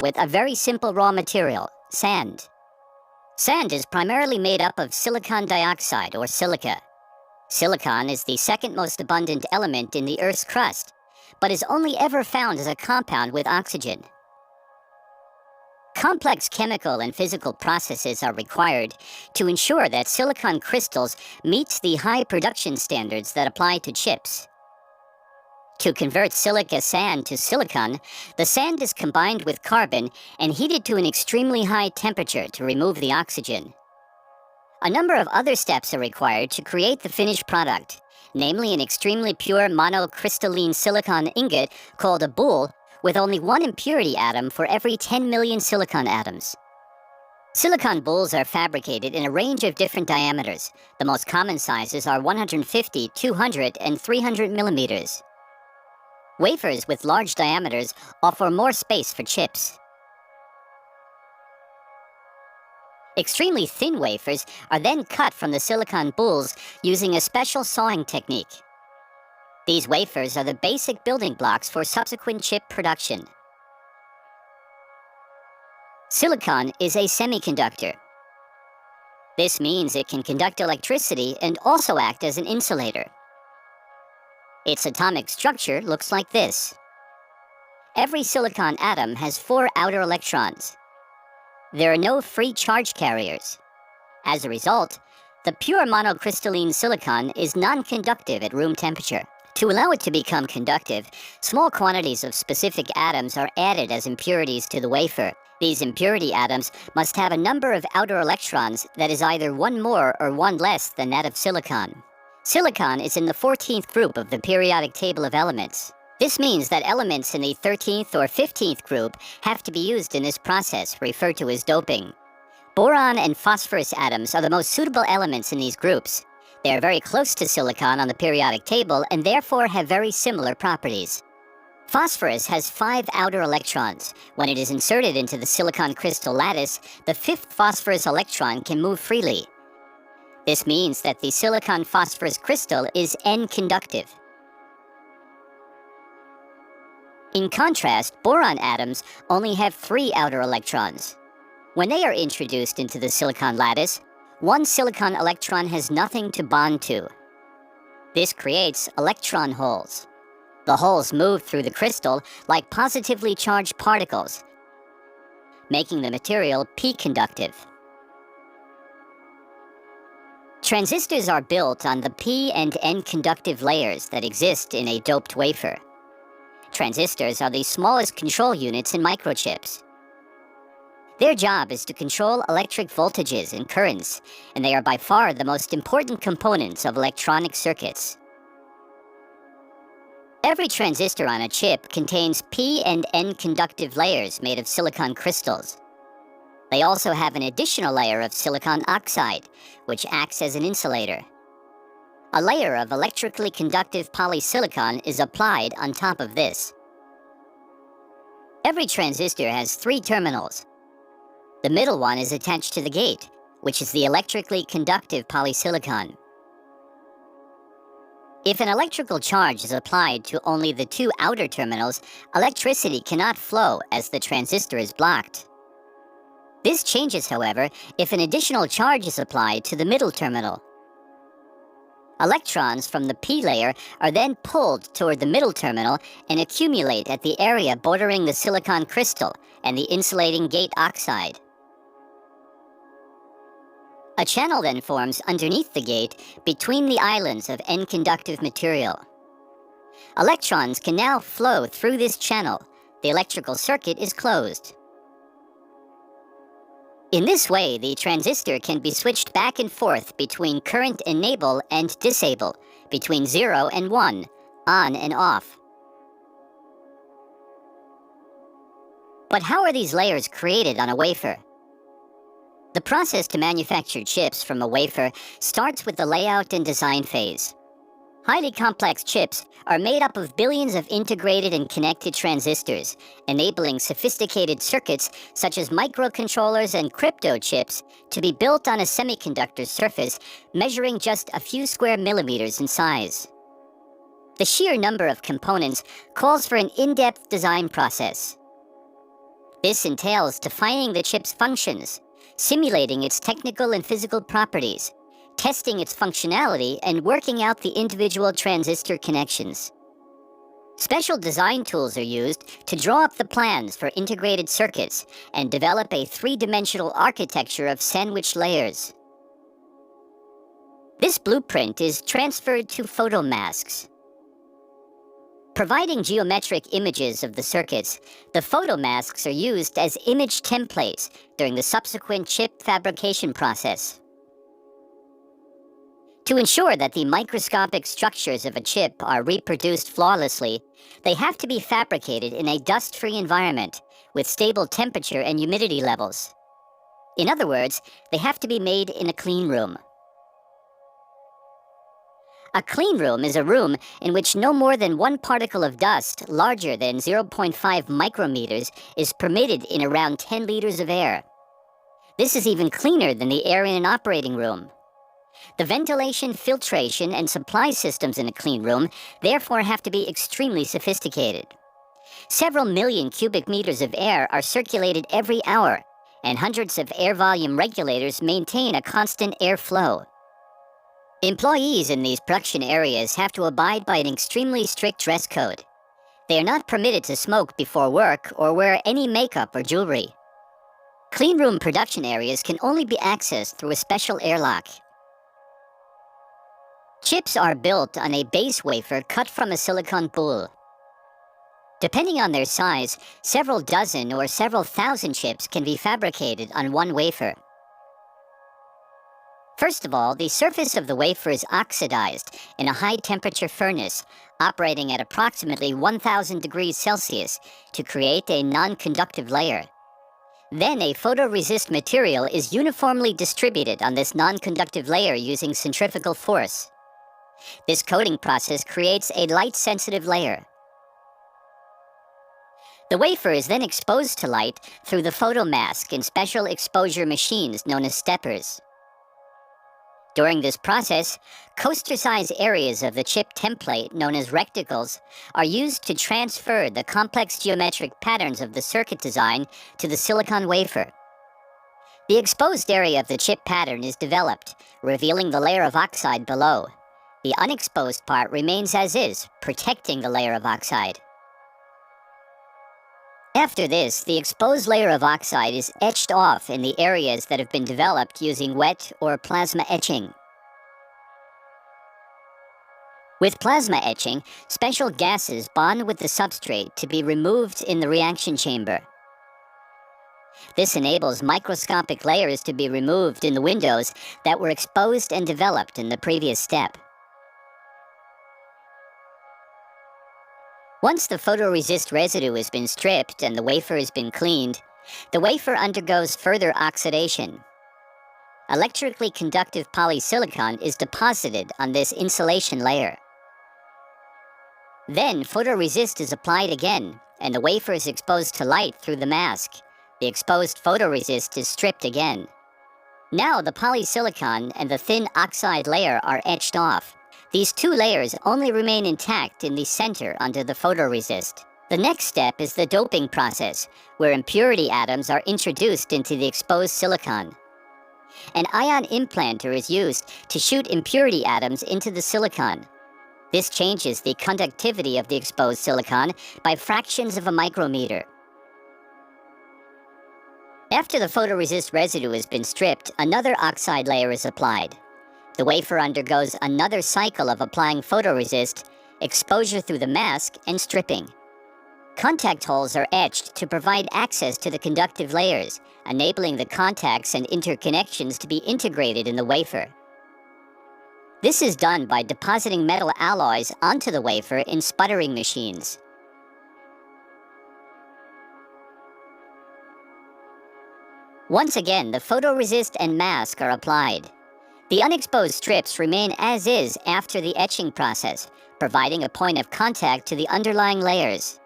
with a very simple raw material, sand. Sand is primarily made up of silicon dioxide, or silica. Silicon is the second most abundant element in the Earth's crust, but is only ever found as a compound with oxygen. Complex chemical and physical processes are required to ensure that silicon crystals meet the high production standards that apply to chips. To convert silica sand to silicon, the sand is combined with carbon and heated to an extremely high temperature to remove the oxygen. A number of other steps are required to create the finished product, namely an extremely pure monocrystalline silicon ingot called a boule, with only one impurity atom for every 10 million silicon atoms. Silicon boules are fabricated in a range of different diameters. The most common sizes are 150, 200, and 300 millimeters. Wafers with large diameters offer more space for chips. Extremely thin wafers are then cut from the silicon boules using a special sawing technique. These wafers are the basic building blocks for subsequent chip production. Silicon is a semiconductor. This means it can conduct electricity and also act as an insulator. Its atomic structure looks like this. Every silicon atom has 4 outer electrons. There are no free charge carriers. As a result, the pure monocrystalline silicon is non-conductive at room temperature. To allow it to become conductive, small quantities of specific atoms are added as impurities to the wafer. These impurity atoms must have a number of outer electrons that is either one more or one less than that of silicon. Silicon is in the 14th group of the periodic table of elements. This means that elements in the 13th or 15th group have to be used in this process, referred to as doping. Boron and phosphorus atoms are the most suitable elements in these groups. They are very close to silicon on the periodic table and therefore have very similar properties. Phosphorus has 5 outer electrons. When it is inserted into the silicon crystal lattice, the 5th phosphorus electron can move freely. This means that the silicon phosphorus crystal is N-conductive. In contrast, boron atoms only have 3 outer electrons. When they are introduced into the silicon lattice, one silicon electron has nothing to bond to. This creates electron holes. The holes move through the crystal like positively charged particles, making the material p-conductive. Transistors are built on the p and n conductive layers that exist in a doped wafer. Transistors are the smallest control units in microchips. Their job is to control electric voltages and currents, and they are by far the most important components of electronic circuits. Every transistor on a chip contains p and n conductive layers made of silicon crystals. They also have an additional layer of silicon oxide, which acts as an insulator. A layer of electrically conductive polysilicon is applied on top of this. Every transistor has 3 terminals. The middle one is attached to the gate, which is the electrically conductive polysilicon. If an electrical charge is applied to only the 2 outer terminals, electricity cannot flow as the transistor is blocked. This changes, however, if an additional charge is applied to the middle terminal. Electrons from the p layer are then pulled toward the middle terminal and accumulate at the area bordering the silicon crystal and the insulating gate oxide. A channel then forms underneath the gate between the islands of N-conductive material. Electrons can now flow through this channel. The electrical circuit is closed. In this way, the transistor can be switched back and forth between current enable and disable, between 0 and 1, on and off. But how are these layers created on a wafer? The process to manufacture chips from a wafer starts with the layout and design phase. Highly complex chips are made up of billions of integrated and connected transistors, enabling sophisticated circuits such as microcontrollers and crypto chips to be built on a semiconductor surface measuring just a few square millimeters in size. The sheer number of components calls for an in-depth design process. This entails defining the chip's functions, simulating its technical and physical properties, testing its functionality, and working out the individual transistor connections. Special design tools are used to draw up the plans for integrated circuits and develop a three-dimensional architecture of sandwich layers. This blueprint is transferred to photomasks. Providing geometric images of the circuits, the photomasks are used as image templates during the subsequent chip fabrication process. To ensure that the microscopic structures of a chip are reproduced flawlessly, they have to be fabricated in a dust-free environment with stable temperature and humidity levels. In other words, they have to be made in a clean room. A clean room is a room in which no more than one particle of dust larger than 0.5 micrometers is permitted in around 10 liters of air. This is even cleaner than the air in an operating room. The ventilation, filtration, and supply systems in a clean room therefore have to be extremely sophisticated. Several million cubic meters of air are circulated every hour, and hundreds of air volume regulators maintain a constant airflow. Employees in these production areas have to abide by an extremely strict dress code. They are not permitted to smoke before work or wear any makeup or jewelry. Cleanroom production areas can only be accessed through a special airlock. Chips are built on a base wafer cut from a silicon boule. Depending on their size, several dozen or several thousand chips can be fabricated on one wafer. First of all, the surface of the wafer is oxidized in a high-temperature furnace operating at approximately 1000 degrees Celsius to create a non-conductive layer. Then a photoresist material is uniformly distributed on this non-conductive layer using centrifugal force. This coating process creates a light-sensitive layer. The wafer is then exposed to light through the photomask in special exposure machines known as steppers. During this process, coaster-sized areas of the chip template, known as reticles, are used to transfer the complex geometric patterns of the circuit design to the silicon wafer. The exposed area of the chip pattern is developed, revealing the layer of oxide below. The unexposed part remains as is, protecting the layer of oxide. After this, the exposed layer of oxide is etched off in the areas that have been developed using wet or plasma etching. With plasma etching, special gases bond with the substrate to be removed in the reaction chamber. This enables microscopic layers to be removed in the windows that were exposed and developed in the previous step. Once the photoresist residue has been stripped and the wafer has been cleaned, the wafer undergoes further oxidation. Electrically conductive polysilicon is deposited on this insulation layer. Then photoresist is applied again, and the wafer is exposed to light through the mask. The exposed photoresist is stripped again. Now the polysilicon and the thin oxide layer are etched off. These two layers only remain intact in the center under the photoresist. The next step is the doping process, where impurity atoms are introduced into the exposed silicon. An ion implanter is used to shoot impurity atoms into the silicon. This changes the conductivity of the exposed silicon by fractions of a micrometer. After the photoresist residue has been stripped, another oxide layer is applied. The wafer undergoes another cycle of applying photoresist, exposure through the mask, and stripping. Contact holes are etched to provide access to the conductive layers, enabling the contacts and interconnections to be integrated in the wafer. This is done by depositing metal alloys onto the wafer in sputtering machines. Once again, the photoresist and mask are applied. The unexposed strips remain as is after the etching process, providing a point of contact to the underlying layers.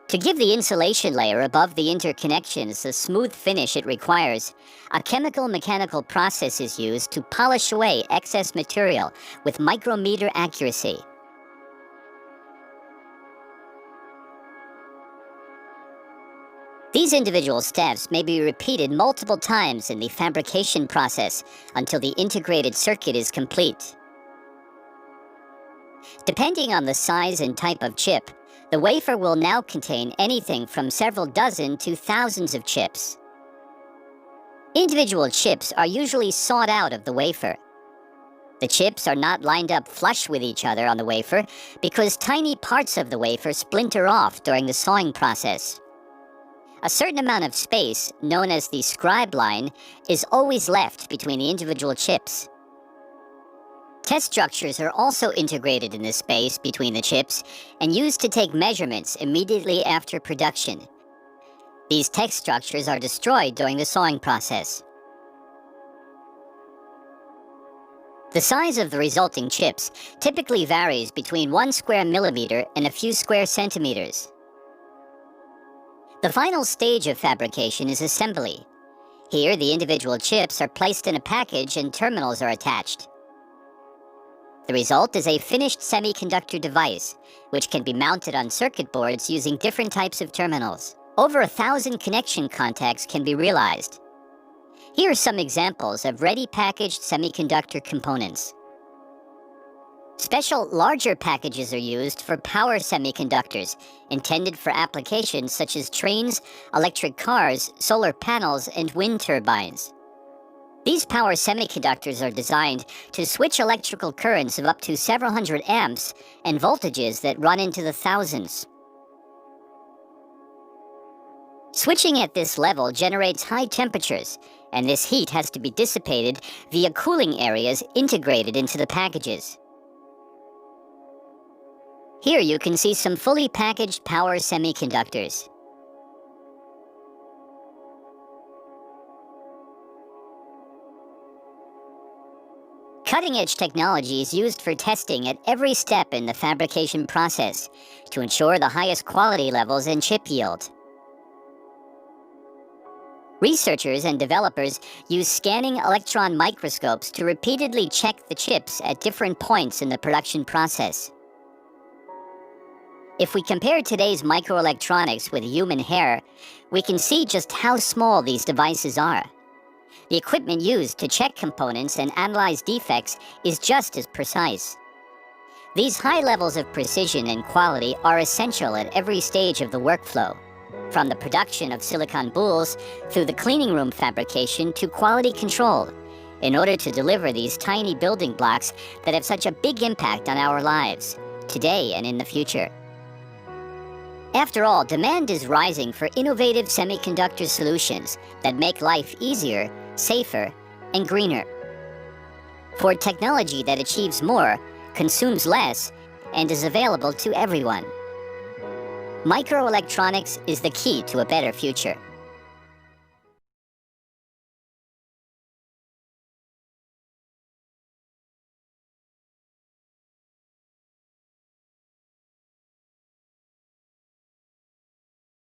To give the insulation layer above the interconnections the smooth finish it requires, a chemical-mechanical process is used to polish away excess material with micrometer accuracy. These individual steps may be repeated multiple times in the fabrication process until the integrated circuit is complete. Depending on the size and type of chip, the wafer will now contain anything from several dozen to thousands of chips. Individual chips are usually sawed out of the wafer. The chips are not lined up flush with each other on the wafer because tiny parts of the wafer splinter off during the sawing process. A certain amount of space, known as the scribe line, is always left between the individual chips. Test structures are also integrated in the space between the chips and used to take measurements immediately after production. These test structures are destroyed during the sawing process. The size of the resulting chips typically varies between 1 square millimeter and a few square centimeters. The final stage of fabrication is assembly. Here, the individual chips are placed in a package and terminals are attached. The result is a finished semiconductor device, which can be mounted on circuit boards using different types of terminals. Over 1,000 connection contacts can be realized. Here are some examples of ready packaged semiconductor components. Special larger packages are used for power semiconductors, intended for applications such as trains, electric cars, solar panels, and wind turbines. These power semiconductors are designed to switch electrical currents of up to several hundred amps and voltages that run into the thousands. Switching at this level generates high temperatures, and this heat has to be dissipated via cooling areas integrated into the packages. Here you can see some fully packaged power semiconductors. Cutting-edge technology is used for testing at every step in the fabrication process to ensure the highest quality levels in chip yield. Researchers and developers use scanning electron microscopes to repeatedly check the chips at different points in the production process. If we compare today's microelectronics with human hair, we can see just how small these devices are. The equipment used to check components and analyze defects is just as precise. These high levels of precision and quality are essential at every stage of the workflow, from the production of silicon boules through the cleaning room fabrication to quality control, in order to deliver these tiny building blocks that have such a big impact on our lives, today and in the future. After all, demand is rising for innovative semiconductor solutions that make life easier, safer, and greener. For technology that achieves more, consumes less, and is available to everyone. Microelectronics is the key to a better future.